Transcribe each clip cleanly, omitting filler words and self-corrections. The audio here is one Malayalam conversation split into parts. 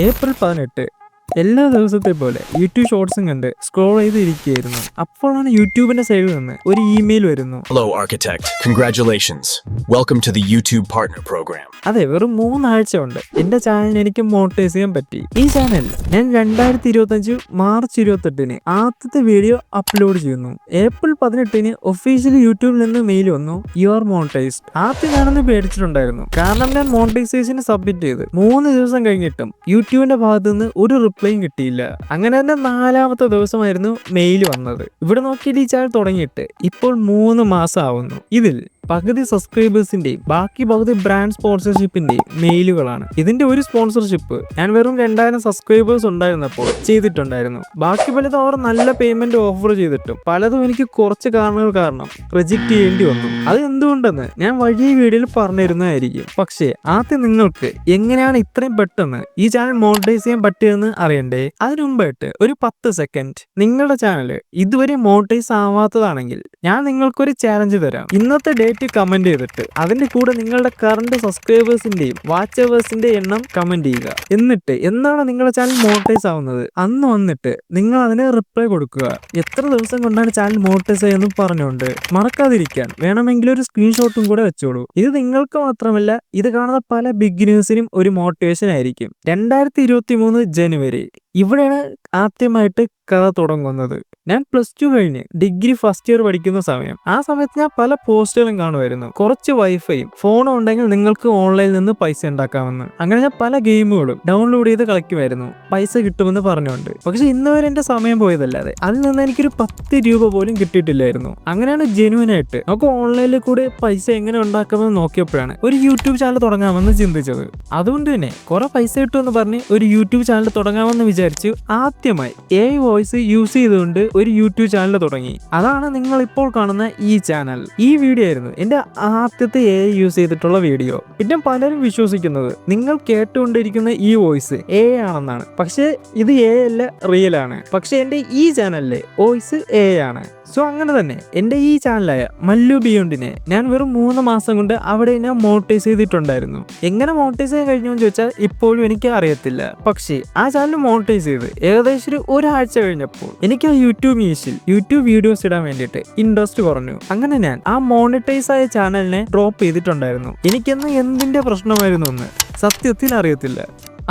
ഏപ്രിൽ 18 എല്ലാ ദിവസത്തെ പോലെ യൂട്യൂബ് ഷോർട്സും കണ്ട് സ്ക്രോൾ ചെയ്തിരിക്കുകയായിരുന്നു. അപ്പോഴാണ് യൂട്യൂബിന്റെ സൈഡിൽ നിന്ന് ഒരു ഇമെയിൽ വരുന്നു. Hello architect, congratulations. Welcome to the YouTube Partner Program. അതെ, വെറും 3 ആഴ്ച കൊണ്ട് എന്റെ ചാനലിന് എനിക്ക് മോണിറ്റൈസ് ചെയ്യാൻ പറ്റി. ഈ ചാനൽ ഞാൻ 2025 മാർച്ച് 28 ആദ്യത്തെ വീഡിയോ അപ്ലോഡ് ചെയ്യുന്നു. ഏപ്രിൽ 18 ഒഫീഷ്യലി യൂട്യൂബിൽ നിന്ന് മെയിൽ വന്നു, യു ആർ മോണിറ്റൈസ്ഡ്. ആദ്യം ഞാനൊന്ന് പേടിച്ചിട്ടുണ്ടായിരുന്നു, കാരണം ഞാൻ മോണിറ്റൈസേഷൻ സബ്മിറ്റ് ചെയ്ത് 3 ദിവസം കഴിഞ്ഞിട്ടും യൂട്യൂബിന്റെ ഭാഗത്ത് നിന്ന് ഒരു റിപ്ലൈയും കിട്ടിയില്ല. അങ്ങനെ തന്നെ 4ാമത്തെ ദിവസമായിരുന്നു മെയിൽ വന്നത്. ഇവിടെ നോക്കിയിട്ട് ഈ ചാനൽ തുടങ്ങിയിട്ട് ഇപ്പോൾ 3 മാസം ആവുന്നു. ഇതിൽ പകുതി സബ്സ്ക്രൈബേഴ്സിന്റെയും ബാക്കി പകുതി ബ്രാൻഡ് സ്പോൺസർഷിപ്പിന്റെയും മെയിലുകളാണ്. ഇതിന്റെ ഒരു സ്പോൺസർഷിപ്പ് ഞാൻ വെറും 2000 സബ്സ്ക്രൈബേഴ്സ് ഉണ്ടായിരുന്നപ്പോൾ ചെയ്തിട്ടുണ്ടായിരുന്നു. ബാക്കി പലതും അവർ നല്ല പേയ്മെന്റ് ഓഫർ ചെയ്തിട്ടും പലതും എനിക്ക് കുറച്ച് കാരണങ്ങൾ കാരണം റിജക്ട് ചെയ്യേണ്ടി വന്നു. അത് എന്തുകൊണ്ടെന്ന് ഞാൻ വഴിയ വീഡിയോയിൽ പറഞ്ഞിരുന്നതായിരിക്കും. പക്ഷേ ആദ്യം നിങ്ങൾക്ക് എങ്ങനെയാണ് ഇത്രയും പെട്ടെന്ന് ഈ ചാനൽ മോണിറ്റൈസ് ചെയ്യാൻ പറ്റുമെന്ന് അറിയണ്ടേ? അതിനു മുമ്പായിട്ട് ഒരു 10 സെക്കൻഡ് നിങ്ങളുടെ ചാനൽ ഇതുവരെ മോണിറ്റൈസ് ആവാത്തതാണെങ്കിൽ ഞാൻ നിങ്ങൾക്കൊരു ചാലഞ്ച് തരാം. ഇന്നത്തെ ഡേറ്റ് കമന്റ് ചെയ്തിട്ട് അതിന്റെ കൂടെ നിങ്ങളുടെ കറണ്ട് സബ്സ്ക്രൈബേഴ്സിന്റെയും വാച്ചവേഴ്സിന്റെ എണ്ണം കമന്റ് ചെയ്യുക. എന്നിട്ട് എന്താണ് നിങ്ങളുടെ ചാനൽ മോണിറ്റൈസ് ആവുന്നത് അന്ന് വന്നിട്ട് നിങ്ങൾ അതിന് റിപ്ലൈ കൊടുക്കുക. എത്ര ദിവസം കൊണ്ടാണ് ചാനൽ മോണിറ്റൈസ് ആയെന്ന് പറഞ്ഞുകൊണ്ട് മറക്കാതിരിക്കാൻ വേണമെങ്കിൽ ഒരു സ്ക്രീൻഷോട്ടും കൂടെ വെച്ചോളൂ. ഇത് നിങ്ങൾക്ക് മാത്രമല്ല, ഇത് കാണുന്ന പല ബിഗിനേഴ്സിനും ഒരു മോട്ടിവേഷൻ ആയിരിക്കും. 2023 ജനുവരി ഇവിടെയാണ് ആദ്യമായിട്ട് കഥ തുടങ്ങുന്നത്. ഞാൻ +2 കഴിഞ്ഞ് ഡിഗ്രി ഫസ്റ്റ് ഇയർ പഠിക്കുന്ന സമയം. ആ സമയത്ത് ഞാൻ പല പോസ്റ്റുകളും കാണുമായിരുന്നു. കുറച്ച് വൈഫൈയും ഫോണും ഉണ്ടെങ്കിൽ നിങ്ങൾക്ക് ഓൺലൈനിൽ നിന്ന് പൈസ ഉണ്ടാക്കാമെന്ന്. അങ്ങനെ ഞാൻ പല ഗെയിമുകളും ഡൗൺലോഡ് ചെയ്ത് കളിക്കുമായിരുന്നു, പൈസ കിട്ടുമെന്ന് പറഞ്ഞുകൊണ്ട്. പക്ഷെ ഇന്ന് വരെ എന്റെ സമയം പോയതല്ലാതെ അതിൽ നിന്ന് എനിക്കൊരു 10 രൂപ പോലും കിട്ടിയിട്ടില്ലായിരുന്നു. അങ്ങനെയാണ് ജെനുവിനായിട്ട് നമുക്ക് ഓൺലൈനിൽ കൂടെ പൈസ എങ്ങനെ ഉണ്ടാക്കാമെന്ന് നോക്കിയപ്പോഴാണ് ഒരു യൂട്യൂബ് ചാനൽ തുടങ്ങാമെന്ന് ചിന്തിച്ചത്. അതുകൊണ്ട് തന്നെ കുറെ പൈസ കിട്ടുമെന്ന് പറഞ്ഞ് ഒരു യൂട്യൂബ് ചാനൽ തുടങ്ങാമെന്ന് വിചാരിച്ചു ആദ്യമായി AI വോയിസ് യൂസ് ചെയ്തുകൊണ്ട് ഒരു യൂട്യൂബ് ചാനൽ തുടങ്ങി. അതാണ് നിങ്ങൾ ഇപ്പോൾ കാണുന്ന ഈ ചാനൽ. ഈ വീഡിയോ ആയിരുന്നു എന്റെ ആദ്യത്തെ AI യൂസ് ചെയ്തിട്ടുള്ള വീഡിയോ. പിന്നെ പലരും വിശ്വസിക്കുന്നത് നിങ്ങൾ കേട്ടുകൊണ്ടിരിക്കുന്ന ഈ വോയിസ് AI ആണെന്നാണ്. പക്ഷേ ഇത് AI അല്ല, റിയൽ ആണ്. പക്ഷെ എന്റെ ഈ ചാനലിലെ വോയിസ് AI ആണ്. സോ അങ്ങനെ തന്നെ എൻ്റെ ഈ ചാനലായ മല്ലു ബിയോണ്ടിനെ ഞാൻ വെറും 3 മാസം കൊണ്ട് അവിടെ ഞാൻ മോണിറ്റൈസ് ചെയ്തിട്ടുണ്ടായിരുന്നു. എങ്ങനെ മോണിറ്റൈസ് ചെയ്യാൻ കഴിഞ്ഞു എന്ന് ചോദിച്ചാൽ ഇപ്പോഴും എനിക്ക് അറിയത്തില്ല. പക്ഷേ ആ ചാനൽ മോണിറ്റൈസ് ചെയ്ത് ഏകദേശം ഒരാഴ്ച കഴിഞ്ഞപ്പോൾ എനിക്ക് ആ യൂട്യൂബ് വീഡിയോസ് ഇടാൻ വേണ്ടിയിട്ട് ഇൻട്രസ്റ്റ് കുറഞ്ഞു. അങ്ങനെ ഞാൻ ആ മോണിറ്റൈസ് ആയ ചാനലിനെ ഡ്രോപ്പ് ചെയ്തിട്ടുണ്ടായിരുന്നു. എനിക്കെന്ന് എന്തിന്റെ പ്രശ്നമായിരുന്നു എന്ന് സത്യത്തിൽ അറിയത്തില്ല.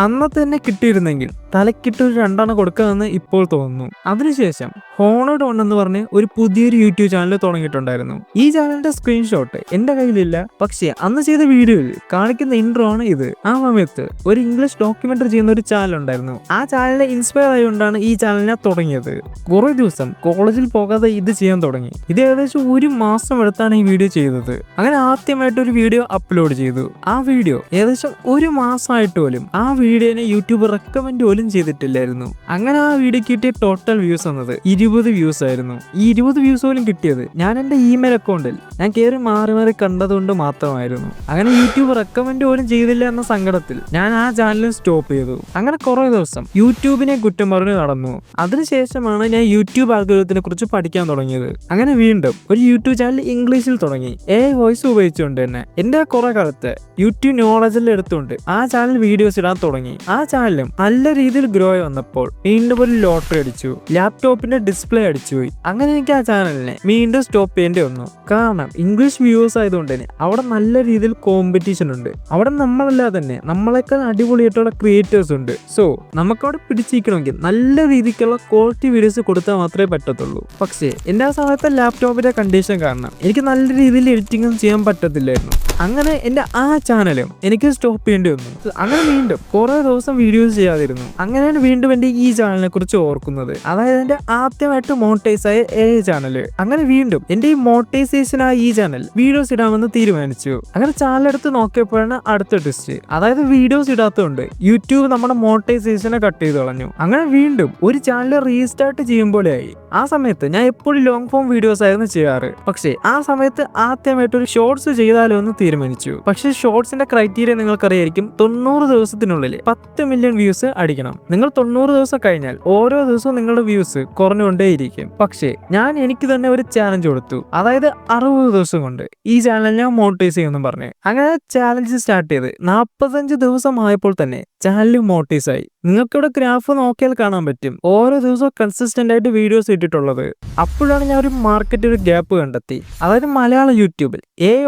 അന്നത്തെ തന്നെ കിട്ടിയിരുന്നെങ്കിൽ തലക്കിട്ട് ഒരു 2 കൊടുക്കാമെന്ന് ഇപ്പോൾ തോന്നുന്നു. അതിനുശേഷം ഹോണഡ് ഓൺ എന്ന് പറഞ്ഞ് ഒരു പുതിയൊരു യൂട്യൂബ് ചാനൽ തുടങ്ങിയിട്ടുണ്ടായിരുന്നു. ഈ ചാനലിന്റെ സ്ക്രീൻഷോട്ട് എന്റെ കയ്യിലില്ല, പക്ഷേ അന്ന് ചെയ്ത വീഡിയോയിൽ കാണിക്കുന്ന ഇൻട്രോ ആണ് ഇത്. ആ സമയത്ത് ഒരു ഇംഗ്ലീഷ് ഡോക്യുമെന്ററി ചെയ്യുന്ന ഒരു ചാനൽ ഉണ്ടായിരുന്നു. ആ ചാനലിനെ ഇൻസ്പയർ ആയതുകൊണ്ടാണ് ഈ ചാനലിനെ തുടങ്ങിയത്. കുറെ ദിവസം കോളേജിൽ പോകാതെ ഇത് ചെയ്യാൻ തുടങ്ങി. ഇത് ഏകദേശം 1 മാസം എടുത്താണ് ഈ വീഡിയോ ചെയ്തത്. അങ്ങനെ ആദ്യമായിട്ട് ഒരു വീഡിയോ അപ്ലോഡ് ചെയ്തു. ആ വീഡിയോ ഏകദേശം 1 മാസമായിട്ട് പോലും ആ വീഡിയോനെ യൂട്യൂബ് റെക്കമെൻഡ് പോലും ചെയ്തിട്ടില്ലായിരുന്നു. അങ്ങനെ ആ വീഡിയോ കിട്ടിയ ടോട്ടൽ വ്യൂസ് വന്നത് 20 വ്യൂസ് ആയിരുന്നു. ഈ 20 വ്യൂസ് പോലും കിട്ടിയത് ഞാൻ എൻ്റെ ഇമെയിൽ അക്കൗണ്ടിൽ ഞാൻ കയറി മാറി കണ്ടതുകൊണ്ട് മാത്രമായിരുന്നു. അങ്ങനെ യൂട്യൂബ് റെക്കമെൻഡ് പോലും ചെയ്തില്ല എന്ന സങ്കടത്തിൽ ഞാൻ ആ ചാനൽ സ്റ്റോപ്പ് ചെയ്തു. അങ്ങനെ കുറെ ദിവസം യൂട്യൂബിനെ കുറ്റം പറഞ്ഞ് നടന്നു. അതിനുശേഷമാണ് ഞാൻ യൂട്യൂബ് ആൽഗോരിതത്തിനെ കുറിച്ച് പഠിക്കാൻ തുടങ്ങിയത്. അങ്ങനെ വീണ്ടും ഒരു യൂട്യൂബ് ചാനൽ ഇംഗ്ലീഷിൽ തുടങ്ങി, AI വോയിസ് ഉപയോഗിച്ചുകൊണ്ട് തന്നെ. എൻ്റെ കുറെ കാലത്ത് യൂട്യൂബ് നോളജിൽ എടുത്തുകൊണ്ട് ആ ചാനൽ വീഡിയോസ് ഇടാൻ തുടങ്ങി. ആ ചാനലും നല്ല രീതിയിൽ ഗ്രോ ആയി വന്നപ്പോൾ വീണ്ടും ഒരു ലോട്ടറി അടിച്ചു, ലാപ്ടോപ്പിന്റെ ഡിസ്പ്ലേ അടിച്ചുപോയി. അങ്ങനെ എനിക്ക് ആ ചാനലിനെ വീണ്ടും സ്റ്റോപ്പ് ചെയ്യേണ്ടി വന്നു. കാരണം ഇംഗ്ലീഷ് വ്യൂവേഴ്സ് ആയതുകൊണ്ട് തന്നെ അവിടെ നല്ല രീതിയിൽ കോമ്പറ്റീഷൻ ഉണ്ട്. അവിടെ നമ്മളല്ലാതെ തന്നെ നമ്മളെക്കാൾ അടിപൊളിയായിട്ടുള്ള ക്രിയേറ്റേഴ്സ് ഉണ്ട്. സോ നമുക്കവിടെ പിടിച്ചിരിക്കണമെങ്കിൽ നല്ല രീതിക്കുള്ള ക്വാളിറ്റി വീഡിയോസ് കൊടുത്താൽ മാത്രമേ പറ്റത്തുള്ളൂ. പക്ഷേ എൻ്റെ ആ സമയത്തെ ലാപ്ടോപ്പിന്റെ കണ്ടീഷൻ കാരണം എനിക്ക് നല്ല രീതിയിൽ എഡിറ്റിംഗ് ചെയ്യാൻ പറ്റത്തില്ലായിരുന്നു. അങ്ങനെ എൻ്റെ ആ ചാനലും എനിക്ക് സ്റ്റോപ്പ് ചെയ്യേണ്ടി വന്നു. അങ്ങനെ വീണ്ടും കുറെ ദിവസം വീഡിയോസ് ചെയ്യാതിരുന്നു. അങ്ങനെയാണ് വീണ്ടും എൻ്റെ ഈ ചാനലിനെ കുറിച്ച് ഓർക്കുന്നത്. അതായത് എൻ്റെ ആദ്യമായിട്ട് മോണിറ്റൈസ് ആയ AI ചാനൽ. അങ്ങനെ വീണ്ടും എൻ്റെ ഈ മോണിറ്റൈസേഷൻ ആയ ഈ ചാനൽ വീഡിയോസ് ഇടാമെന്ന് തീരുമാനിച്ചു. അങ്ങനെ ചാനൽ എടുത്ത് നോക്കിയപ്പോഴാണ് അടുത്ത ട്വിസ്റ്റ്. അതായത് വീഡിയോസ് ഇടാത്തതുകൊണ്ട് യൂട്യൂബ് നമ്മുടെ മോണിറ്റൈസേഷനെ കട്ട് ചെയ്ത് കളഞ്ഞു. അങ്ങനെ വീണ്ടും ഒരു ചാനൽ റീസ്റ്റാർട്ട് ചെയ്യും പോലെയായി. ആ സമയത്ത് ഞാൻ എപ്പോഴും ലോങ് ഫോം വീഡിയോസ് ആയിരുന്നു ചെയ്യാറ്. പക്ഷേ ആ സമയത്ത് ആദ്യമായിട്ട് ഒരു ഷോർട്സ് ചെയ്താലോ എന്ന് തീരുമാനിച്ചു. പക്ഷേ ഷോർട്സിന്റെ ക്രൈറ്റീരിയ നിങ്ങൾക്കറിയായിരിക്കും. 90 ദിവസത്തിനുള്ളിൽ 10 മില്യൺ വ്യൂസ് അടിക്കണം. നിങ്ങൾ 90 ദിവസം കഴിഞ്ഞാൽ ഓരോ ദിവസവും നിങ്ങളുടെ വ്യൂസ് കുറഞ്ഞുകൊണ്ടേയിരിക്കും. പക്ഷേ ഞാൻ എനിക്ക് തന്നെ ഒരു ചാലഞ്ച് കൊടുത്തു. അതായത് 60 ദിവസം കൊണ്ട് ഈ ചാനൽ ഞാൻ മോണിറ്റൈസ് ചെയ്യുമെന്നും പറഞ്ഞു. അങ്ങനെ ചാലഞ്ച് സ്റ്റാർട്ട് ചെയ്ത് 45 ദിവസം ആയപ്പോൾ തന്നെ ചാനൽ മോണിറ്റൈസ് ആയി. നിങ്ങൾക്കിവിടെ ഗ്രാഫ് നോക്കിയാൽ കാണാൻ പറ്റും ഓരോ ദിവസവും കൺസിസ്റ്റന്റ് ആയിട്ട് വീഡിയോസ് ഇട്ടിട്ടുള്ളത്. അപ്പോഴാണ് ഞാൻ ഒരു മാർക്കറ്റ് ഒരു ഗ്യാപ്പ് കണ്ടെത്തി. അതായത് മലയാള യൂട്യൂബിൽ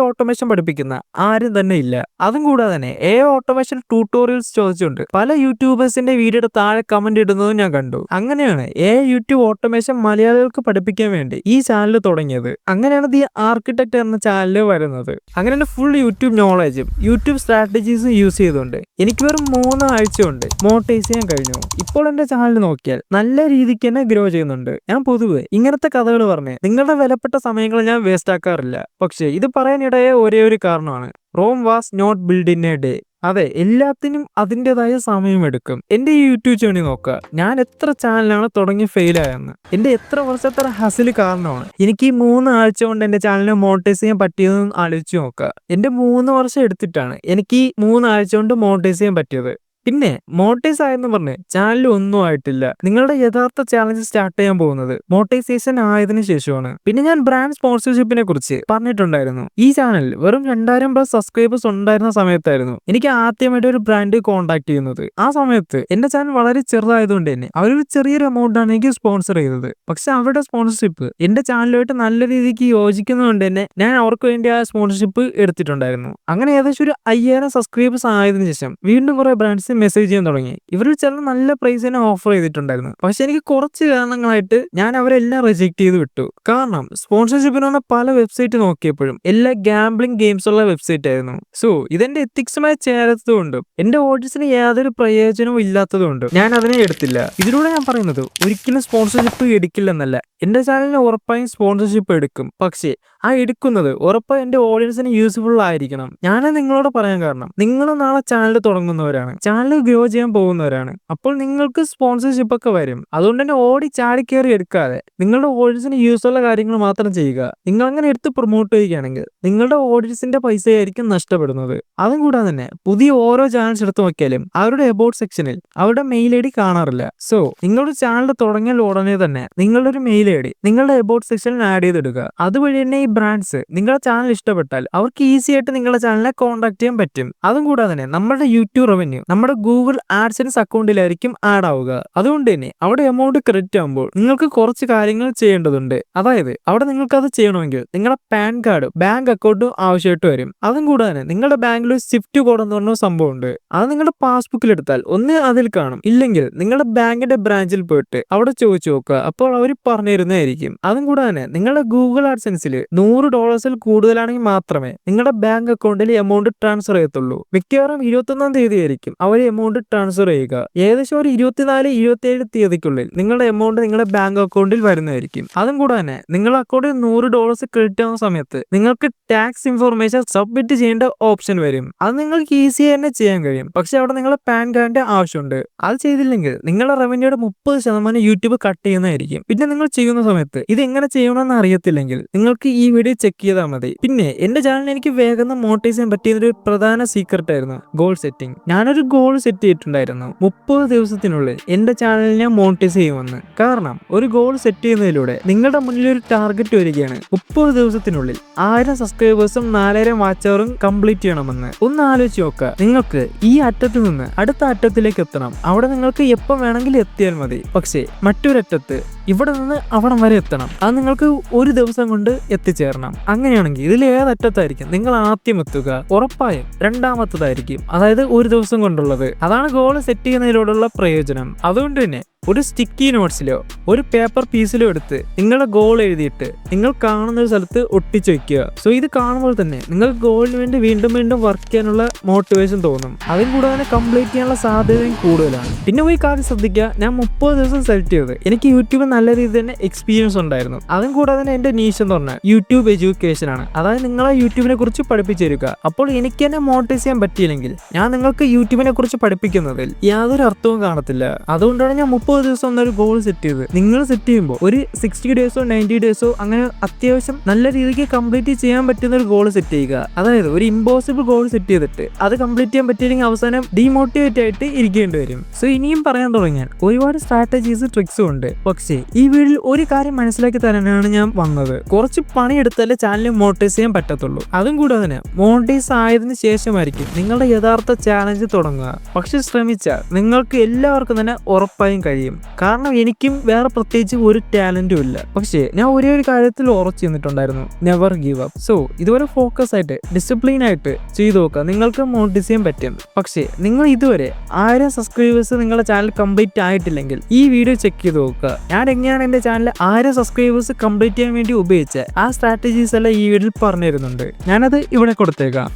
ഓട്ടോമേഷൻ പഠിപ്പിക്കുന്ന ആരും തന്നെ ഇല്ല. അതും കൂടാതെ തന്നെ ഓട്ടോമേഷൻ ട്യൂട്ടോറിയൽസ് ചോദിച്ചുകൊണ്ട് പല യൂട്യൂബേഴ്സിന്റെ വീഡിയോയുടെ താഴെ കമന്റ് ഇടുന്നതും ഞാൻ കണ്ടു. അങ്ങനെയാണ് യൂട്യൂബ് ഓട്ടോമേഷൻ മലയാളികൾക്ക് പഠിപ്പിക്കാൻ വേണ്ടി ഈ ചാനൽ തുടങ്ങിയത്. അങ്ങനെയാണ് ദി ആർക്കിടെക്ട് എന്ന ചാനൽ വരുന്നത്. അങ്ങനെയാണ് ഫുൾ യൂട്യൂബ് നോളജും യൂട്യൂബ് സ്ട്രാറ്റജീസും യൂസ് ചെയ്തുകൊണ്ട് എനിക്ക് വെറും 3 ആഴ്ച കൊണ്ട് മോണിറ്റൈസ് ചെയ്യാൻ കഴിഞ്ഞു. ഇപ്പോൾ എന്റെ ചാനൽ നോക്കിയാൽ നല്ല രീതിക്ക് തന്നെ ഗ്രോ ചെയ്യുന്നുണ്ട്. ഞാൻ പൊതുവെ ഇങ്ങനത്തെ കഥകൾ പറഞ്ഞ് നിങ്ങളുടെ വിലപ്പെട്ട സമയങ്ങൾ ഞാൻ വേസ്റ്റ് ആക്കാറില്ല. പക്ഷേ ഇത് പറയാനിടയെ ഒരേ ഒരു കാരണമാണ്, Rome was not built in a day. അതെ, എല്ലാത്തിനും അതിൻ്റെതായ സമയമെടുക്കും. എൻ്റെ ഈ യൂട്യൂബ് ജേണി നോക്കുക, ഞാൻ എത്ര ചാനലാണ് തുടങ്ങി ഫെയിലായെന്ന്. എൻ്റെ എത്ര വർഷത്തെ ഹസിൽ കാരണമാണ് എനിക്ക് ഈ 3 ആഴ്ച കൊണ്ട് എൻ്റെ ചാനലിനെ മോണിറ്റൈസ് ചെയ്യാൻ പറ്റിയതെന്ന് ആലോചിച്ച് നോക്കുക. എൻ്റെ 3 വർഷം എടുത്തിട്ടാണ് എനിക്ക് ഈ 3 ആഴ്ച കൊണ്ട് മോണിറ്റൈസ് ചെയ്യാൻ പറ്റിയത്. പിന്നെ മോണിറ്റൈസ് ആയെന്ന് പറഞ്ഞ് ചാനൽ ഒന്നും ആയിട്ടില്ല. നിങ്ങളുടെ യഥാർത്ഥ ചാലഞ്ച് സ്റ്റാർട്ട് ചെയ്യാൻ പോകുന്നത് മോണിറ്റൈസേഷൻ ആയതിനു ശേഷമാണ്. പിന്നെ ഞാൻ ബ്രാൻഡ് സ്പോൺസർഷിപ്പിനെ കുറിച്ച് പറഞ്ഞിട്ടുണ്ടായിരുന്നു. ഈ ചാനൽ വെറും 2000+ സബ്സ്ക്രൈബേഴ്സ് ഉണ്ടായിരുന്ന സമയത്തായിരുന്നു എനിക്ക് ആദ്യമായിട്ട് ഒരു ബ്രാൻഡ് കോൺടാക്ട് ചെയ്യുന്നത്. ആ സമയത്ത് എന്റെ ചാനൽ വളരെ ചെറുതായതുകൊണ്ട് തന്നെ അവരൊരു ചെറിയൊരു എമൗണ്ടാണ് എനിക്ക് സ്പോൺസർ ചെയ്തത്. പക്ഷെ അവരുടെ സ്പോൺസർഷിപ്പ് എന്റെ ചാനലുമായിട്ട് നല്ല രീതിക്ക് യോജിക്കുന്നതുകൊണ്ട് തന്നെ ഞാൻ അവർക്ക് വേണ്ടി ആ സ്പോൺസർഷിപ്പ് എടുത്തിട്ടുണ്ടായിരുന്നു. അങ്ങനെ ഏകദേശം ഒരു 5000 സബ്സ്ക്രൈബേഴ്സ് ആയതിനു ശേഷം വീണ്ടും കുറെ ബ്രാൻഡ്സ് മെസ്സേജ് ചെയ്യാൻ തുടങ്ങി. ഇവരിൽ ചില നല്ല പ്രൈസ് തന്നെ ഓഫർ ചെയ്തിട്ടുണ്ടായിരുന്നു. പക്ഷെ എനിക്ക് കുറച്ച് കാരണങ്ങളായിട്ട് ഞാൻ അവരെല്ലാം റിജക്ട് ചെയ്ത് വിട്ടു. കാരണം സ്പോൺസർഷിപ്പിന് വന്ന പല വെബ്സൈറ്റ് നോക്കിയപ്പോഴും എല്ലാ ഗാംബ്ലിംഗ് ഗെയിംസ് ഉള്ള വെബ്സൈറ്റ് ആയിരുന്നു. സോ ഇതെന്റെ എത്തിക്സുമായി ചേരാത്തതുകൊണ്ടും എന്റെ ഓഡിയൻസിന് യാതൊരു പ്രയോജനവും ഇല്ലാത്തതുകൊണ്ടും ഞാൻ അതിനെ എടുത്തില്ല. ഇതിലൂടെ ഞാൻ പറയുന്നത് ഒരിക്കലും സ്പോൺസർഷിപ്പ് എടുക്കില്ലെന്നല്ല. എന്റെ ചാനലിന് ഉറപ്പായും സ്പോൺസർഷിപ്പ് എടുക്കും. പക്ഷേ ആ എടുക്കുന്നത് ഉറപ്പായും എന്റെ ഓഡിയൻസിന് യൂസ്ഫുൾ ആയിരിക്കണം. ഞാൻ നിങ്ങളോട് പറയാൻ കാരണം, നിങ്ങൾ നാളെ ചാനൽ തുടങ്ങുന്നവരാണ്, ചാനൽ ഗ്രോ ചെയ്യാൻ പോകുന്നവരാണ്. അപ്പോൾ നിങ്ങൾക്ക് സ്പോൺസർഷിപ്പ് ഒക്കെ വരും. അതുകൊണ്ട് തന്നെ ഓടി ചാടിക്കേറി എടുക്കാതെ നിങ്ങളുടെ ഓഡിയൻസിന് യൂസ് ഉള്ള കാര്യങ്ങൾ മാത്രം ചെയ്യുക. നിങ്ങൾ അങ്ങനെ എടുത്ത് പ്രൊമോട്ട് ചെയ്യുകയാണെങ്കിൽ നിങ്ങളുടെ ഓഡിയൻസിന്റെ പൈസയായിരിക്കും നഷ്ടപ്പെടുന്നത്. അതും കൂടാതെ തന്നെ പുതിയ ഓരോ ചാനൽസ് എടുത്ത് നോക്കിയാലും അവരുടെ എബൌട്ട് സെക്ഷനിൽ അവരുടെ മെയിൽ ഐ ഡി കാണാറില്ല. സോ നിങ്ങളുടെ ചാനൽ തുടങ്ങിയാൽ ഉടനെ തന്നെ നിങ്ങളുടെ ഒരു മെയിൽ ഐ ഡി നിങ്ങളുടെ എബൌട്ട് സെക്ഷനിൽ ആഡ് ചെയ്തിടുക. അതുവഴി തന്നെ ഈ ബ്രാൻഡ്സ് നിങ്ങളുടെ ചാനൽ ഇഷ്ടപ്പെട്ടാൽ അവർക്ക് ഈസി ആയിട്ട് നിങ്ങളുടെ ചാനലിനെ കോൺടാക്ട് ചെയ്യാൻ പറ്റും. അതും കൂടാതെ തന്നെ നമ്മുടെ യൂട്യൂബ് റവന്യൂ നമ്മുടെ ഗൂഗിൾ ആഡ്സെൻസ് അക്കൗണ്ടിലായിരിക്കും ആഡ് ആവുക. അതുകൊണ്ട് തന്നെ അവിടെ എമൗണ്ട് ക്രെഡിറ്റ് ആകുമ്പോൾ നിങ്ങൾക്ക് കുറച്ച് കാര്യങ്ങൾ ചെയ്യേണ്ടതുണ്ട്. അതായത് അവിടെ നിങ്ങൾക്ക് അത് ചെയ്യണമെങ്കിൽ നിങ്ങളുടെ പാൻ കാർഡ് ബാങ്ക് അക്കൗണ്ടും ആവശ്യമായിട്ട് വരും. അതും കൂടാതെ തന്നെ നിങ്ങളുടെ ബാങ്കിൽ ഒരു സ്വിഫ്റ്റ് കോഡ് എന്ന് പറഞ്ഞ സംഭവം ഉണ്ട്. അത് നിങ്ങളുടെ പാസ്ബുക്കിൽ എടുത്താൽ ഒന്ന് അതിൽ കാണും. ഇല്ലെങ്കിൽ നിങ്ങളുടെ ബാങ്കിന്റെ ബ്രാഞ്ചിൽ പോയിട്ട് അവിടെ ചോദിച്ചു നോക്കുക. അപ്പോൾ അവർ പറഞ്ഞു തരുന്നതായിരിക്കും. അതും കൂടാതെ തന്നെ നിങ്ങളുടെ ഗൂഗിൾ ആഡ്സെൻസിൽ $100 കൂടുതലാണെങ്കിൽ മാത്രമേ നിങ്ങളുടെ ബാങ്ക് അക്കൗണ്ടിൽ എമൗണ്ട് ട്രാൻസ്ഫർ ചെയ്യത്തുള്ളൂ. മിക്കവാറും 21-ാം തീയതി ആയിരിക്കും അവർ എമൗണ്ട് ട്രാൻസ്ഫർ ചെയ്യുക. ഏകദേശം ഒരു 24-27 തീയതിക്കുള്ളിൽ നിങ്ങളുടെ എമൗണ്ട് നിങ്ങളുടെ ബാങ്ക് അക്കൗണ്ടിൽ വരുന്നതായിരിക്കും. അതും കൂടെ തന്നെ നിങ്ങളുടെ അക്കൗണ്ടിൽ $100 ക്രെഡിറ്റ് ആവുന്ന സമയത്ത് നിങ്ങൾക്ക് ടാക്സ് ഇൻഫോർമേഷൻ സബ്മിറ്റ് ചെയ്യേണ്ട ഓപ്ഷൻ വരും. അത് നിങ്ങൾക്ക് ഈസി തന്നെ ചെയ്യാൻ കഴിയും. പക്ഷെ അവിടെ നിങ്ങളുടെ പാൻ കാർഡിന്റെ ആവശ്യമുണ്ട്. അത് ചെയ്തില്ലെങ്കിൽ നിങ്ങളുടെ റവന്യൂയുടെ 30% യൂട്യൂബ് കട്ട് ചെയ്യുന്നതായിരിക്കും. പിന്നെ നിങ്ങൾ ചെയ്യുന്ന സമയത്ത് ഇത് എങ്ങനെ ചെയ്യണമെന്ന് അറിയത്തില്ലെങ്കിൽ നിങ്ങൾക്ക് ഈ വീഡിയോ ചെക്ക് ചെയ്താൽ മതി. പിന്നെ എന്റെ ചാനലിൽ എനിക്ക് വേഗം മോണിറ്റൈസ് ചെയ്യാൻ പറ്റിയ ഒരു പ്രധാന സീക്രട്ട് ആയിരുന്നു ഗോൾ സെറ്റിംഗ്. ഞാനൊരു ഗോൾ സെറ്റ് ചെയ്തിട്ടുണ്ടായിരുന്നു, 30 ദിവസത്തിനുള്ളിൽ എന്റെ ചാനലിൽ ഞാൻ മോണിറ്റൈസ് ചെയ്യുമെന്ന്. കാരണം ഒരു ഗോൾ സെറ്റ് ചെയ്യുന്നതിലൂടെ നിങ്ങളുടെ മുന്നിൽ ഒരു ടാർഗറ്റ് വരികയാണ്. 30 ദിവസത്തിനുള്ളിൽ 1000 സബ്സ്ക്രൈബേഴ്സും 4000 വാച്ച് അവറും കംപ്ലീറ്റ് ചെയ്യണമെന്ന്. ഒന്ന് ആലോചിച്ച് നോക്കുക. നിങ്ങൾക്ക് ഈ അറ്റത്ത് നിന്ന് അടുത്ത അറ്റത്തിലേക്ക് എത്തണം. അവിടെ നിങ്ങൾക്ക് എപ്പോൾ വേണമെങ്കിലും എത്തിയാൽ മതി. പക്ഷേ മറ്റൊരറ്റത്ത് ഇവിടെ നിന്ന് അവിടം വരെ എത്തണം. അത് നിങ്ങൾക്ക് ഒരു ദിവസം കൊണ്ട് എത്തിച്ചേരണം. അങ്ങനെയാണെങ്കിൽ ഇതിൽ ഏതറ്റത്തായിരിക്കും നിങ്ങൾ ആദ്യം എത്തുക? ഉറപ്പായും രണ്ടാമത്തതായിരിക്കും. അതായത് ഒരു ദിവസം കൊണ്ടുള്ളത്. അതാണ് ഗോൾ സെറ്റ് ചെയ്യുന്നതിലൂടെയുള്ള പ്രയോജനം. അതുകൊണ്ട് തന്നെ ഒരു സ്റ്റിക്കി നോട്ട്സിലോ ഒരു പേപ്പർ പീസിലോ എടുത്ത് നിങ്ങളുടെ ഗോൾ എഴുതിയിട്ട് നിങ്ങൾ കാണുന്ന ഒരു സ്ഥലത്ത് ഒട്ടിച്ചു വെക്കുക. സോ ഇത് കാണുമ്പോൾ തന്നെ നിങ്ങൾ ഗോളിന് വേണ്ടി വീണ്ടും വീണ്ടും വർക്ക് ചെയ്യാനുള്ള മോട്ടിവേഷൻ തോന്നും. അതും കൂടെ തന്നെ കംപ്ലീറ്റ് ചെയ്യാനുള്ള സാധ്യതയും കൂടുതലാണ്. പിന്നെ പോയി കാര്യം ശ്രദ്ധിക്കുക, ഞാൻ 30 ദിവസം സെലക്ട് ചെയ്തത് എനിക്ക് യൂട്യൂബിൽ നല്ല രീതിയിൽ തന്നെ എക്സ്പീരിയൻസ് ഉണ്ടായിരുന്നു. അതും കൂടാതെ തന്നെ എന്റെ നീഷ് എന്ന് പറഞ്ഞാൽ യൂട്യൂബ് എഡ്യൂക്കേഷൻ ആണ്. അതായത് നിങ്ങളെ യൂട്യൂബിനെ കുറിച്ച് പഠിപ്പിച്ചു തരിക. അപ്പോൾ എനിക്ക് തന്നെ മോണിറ്റൈസ് ചെയ്യാൻ പറ്റിയില്ലെങ്കിൽ ഞാൻ നിങ്ങൾക്ക് യൂട്യൂബിനെ കുറിച്ച് പഠിപ്പിക്കുന്നതിൽ യാതൊരു അർത്ഥവും കാണത്തില്ല. അതുകൊണ്ടാണ് ഞാൻ 30 ദിവസം എന്നൊരു ഗോൾ സെറ്റ് ചെയ്ത് നിങ്ങൾ സെറ്റ് ചെയ്യുമ്പോൾ ഒരു 60 ഡേയ്സോ 90 ഡേയ്സോ അങ്ങനെ അത്യാവശ്യം നല്ല രീതിക്ക് കംപ്ലീറ്റ് ചെയ്യാൻ പറ്റുന്ന ഒരു ഗോൾ സെറ്റ് ചെയ്യുക. അതായത് ഒരു ഇമ്പോസിബിൾ ഗോൾ സെറ്റ് ചെയ്തിട്ട് അത് കംപ്ലീറ്റ് ചെയ്യാൻ പറ്റിയില്ലെങ്കിൽ അവസാനം ഡീമോട്ടിവേറ്റ് ആയിട്ട് ഇരിക്കേണ്ടി വരും. സോ ഇനിയും പറയാൻ തുടങ്ങിയാൽ ഒരുപാട് സ്ട്രാറ്റജീസ് ട്രിക്സും ഉണ്ട്. പക്ഷേ ഈ വീഡിയോയിൽ ഒരു കാര്യം മനസ്സിലാക്കി തരാനാണ് ഞാൻ വന്നത്. കുറച്ച് പണിയെടുത്താലേ ചാനൽ മോണിറ്റൈസ് ചെയ്യാൻ പറ്റത്തുള്ളൂ. അതും കൂടാതെ തന്നെ മോണിറ്റൈസ് ആയതിനു ശേഷമായിരിക്കും നിങ്ങളുടെ യഥാർത്ഥ ചാലഞ്ച് തുടങ്ങുക. പക്ഷെ ശ്രമിച്ചാൽ നിങ്ങൾക്ക് എല്ലാവർക്കും തന്നെ ഉറപ്പായും കഴിയും. കാരണം എനിക്കും വേറെ പ്രത്യേകിച്ച് ഒരു ടാലന്റും ഇല്ല. പക്ഷേ ഞാൻ ഒരേ ഒരു കാര്യത്തിൽ ഉറച്ചു നിന്നിട്ടുണ്ടായിരുന്നു, നെവർ ഗീവ് അപ്പ്. സോ ഇതുവരെ ഫോക്കസ് ആയിട്ട് ഡിസിപ്ലിൻ ആയിട്ട് ചെയ്തു നോക്കുക, നിങ്ങൾക്ക് മോണിറ്റൈസ് ചെയ്യാൻ പറ്റും. പക്ഷേ നിങ്ങൾ ഇതുവരെ 1000 സബ്സ്ക്രൈബേഴ്സ് നിങ്ങളുടെ ചാനൽ കംപ്ലീറ്റ് ആയിട്ടില്ലെങ്കിൽ ഈ വീഡിയോ ചെക്ക് ചെയ്ത് നോക്കുക. ഞാൻ എങ്ങനെയാണ് എൻ്റെ ചാനൽ 1000 സബ്സ്ക്രൈബേഴ്സ് കംപ്ലീറ്റ് ചെയ്യാൻ വേണ്ടി ഉപയോഗിച്ച ആ സ്ട്രാറ്റജീസ് എല്ലാം ഈ വീഡിയോയിൽ പറഞ്ഞു തരുന്നുണ്ട്. ഞാനത് ഇവിടെ കൊടുത്തേക്കാം.